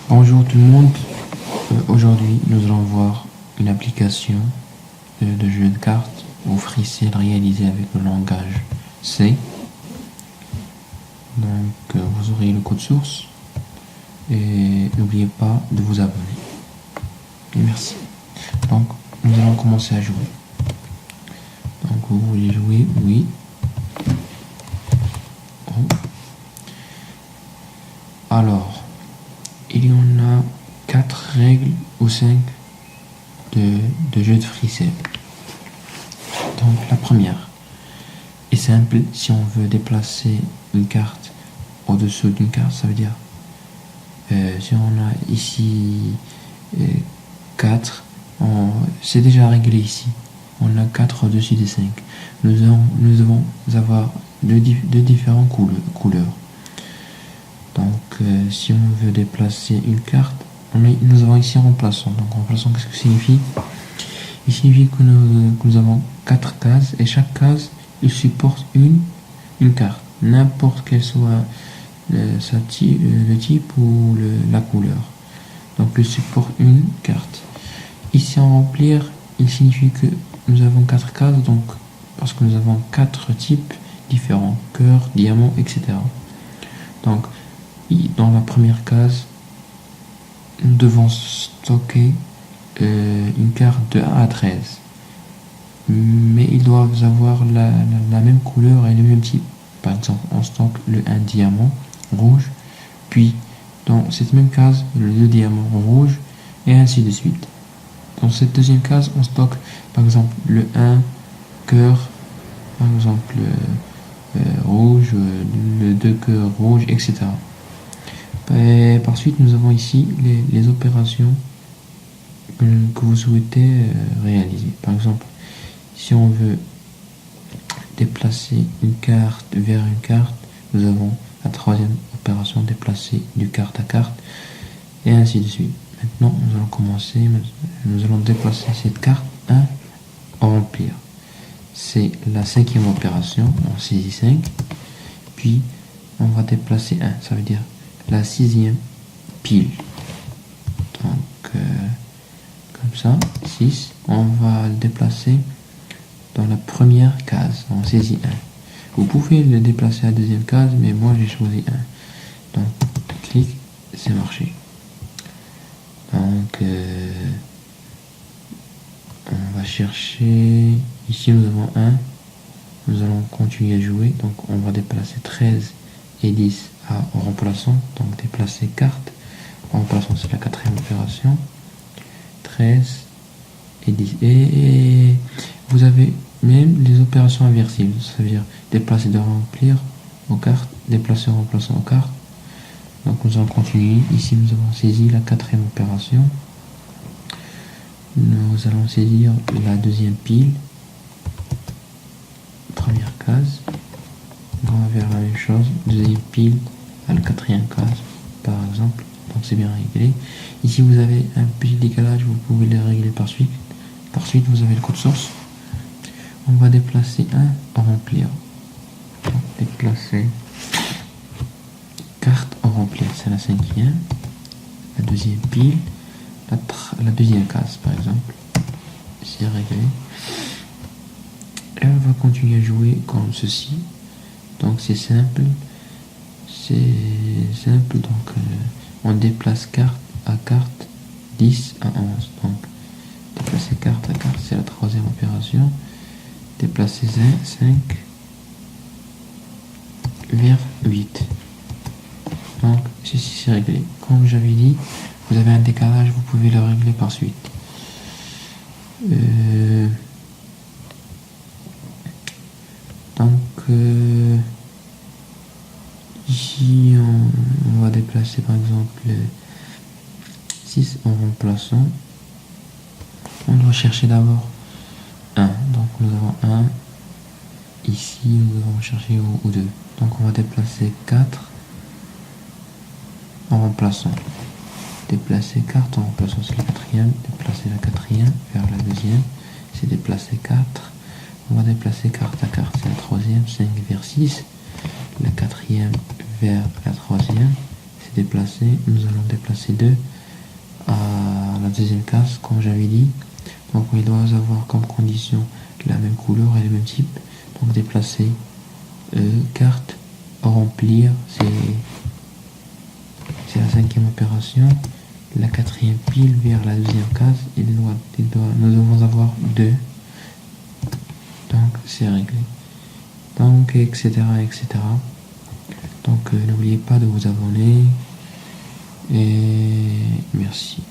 Bonjour tout le monde. Aujourd'hui, nous allons voir une application de jeu de cartes ou FreeCell réalisée avec le langage C. Donc, vous aurez le code source et n'oubliez pas de vous abonner. Et merci. Donc, nous allons commencer à jouer. Donc, vous voulez jouer? Oui. Oh. Alors, il y en a 4 règles ou 5 de jeu de FreeCell. Donc la première est simple. Si on veut déplacer une carte au-dessous d'une carte, ça veut dire si on a ici 4, c'est déjà réglé ici. On a 4 au-dessus des 5. Nous devons avoir deux différentes couleurs. Donc si on veut déplacer une carte, nous avons ici remplaçant. Donc remplaçant, qu'est-ce que signifie? Il signifie que nous avons 4 cases et chaque case il supporte une carte, n'importe quel soit le type ou la couleur. Donc il supporte une carte. Ici en remplir, il signifie que nous avons 4 cases, donc parce que nous avons 4 types différents, cœur, diamant, etc. Donc dans la première case, nous devons stocker une carte de 1 à 13. Mais ils doivent avoir la même couleur et le même type. Par exemple, on stocke le 1 diamant rouge, puis dans cette même case, le 2 diamants rouge, et ainsi de suite. Dans cette deuxième case, on stocke par exemple le 1 cœur, par exemple rouge, le 2 cœur rouge, etc. Et par suite, nous avons ici les opérations que vous souhaitez réaliser. Par exemple, si on veut déplacer une carte vers une carte, nous avons la troisième opération, déplacer du carte à carte, et ainsi de suite. Maintenant, nous allons commencer, nous allons déplacer cette carte 1 en remplir. C'est la cinquième opération, on saisit 5, puis on va déplacer 1, ça veut dire la sixième pile. Donc, comme ça, 6, on va le déplacer dans la première case, on saisit 1. Vous pouvez le déplacer à la deuxième case, mais moi j'ai choisi 1. Donc, clic, c'est marché. Donc, on va chercher, ici nous avons 1, nous allons continuer à jouer, donc on va déplacer 13 et 10 en remplaçant, donc déplacer carte, en remplaçant c'est la quatrième opération, 13 et 10. Et vous avez même les opérations inversibles, ça veut dire déplacer de remplir aux cartes, déplacer en remplaçant aux cartes. Donc nous allons continuer. Ici nous avons saisi la quatrième opération. Nous allons saisir la deuxième pile, première case. On va faire la même chose, deuxième pile à la quatrième case par exemple. Donc c'est bien réglé. Ici vous avez un petit décalage, vous pouvez le régler par suite. Par suite vous avez le code source. On va déplacer 1 en remplir. Donc, déplacer carte en remplir, c'est la cinquième. La deuxième pile, la deuxième case par exemple. C'est réglé. Et on va continuer à jouer comme ceci. Donc c'est simple. C'est simple. Donc on déplace carte à carte, 10 à 11. Donc déplacer carte à carte, c'est la troisième opération. Déplacer 5 vers 8. Donc ceci c'est réglé. Comme j'avais dit, vous avez un décalage, vous pouvez le régler par suite. Ici on va déplacer par exemple 6 en remplaçant. On doit chercher d'abord 1. Donc nous avons 1. Ici nous devons chercher au 2. Donc on va déplacer 4 en remplaçant. Déplacer carte en remplaçant, c'est la quatrième. Déplacer la quatrième vers la deuxième, c'est déplacer 4. On va déplacer carte à carte, c'est la troisième, 5 vers 6. La quatrième vers la troisième, déplacer. Nous allons déplacer 2 à la deuxième case, comme j'avais dit. Donc il doit avoir comme condition la même couleur et le même type. Donc déplacer carte, remplir, c'est la 5e opération. La 4e pile vers la deuxième case, nous devons avoir 2. Donc c'est réglé. Donc etc. etc. Donc n'oubliez pas de vous abonner et merci.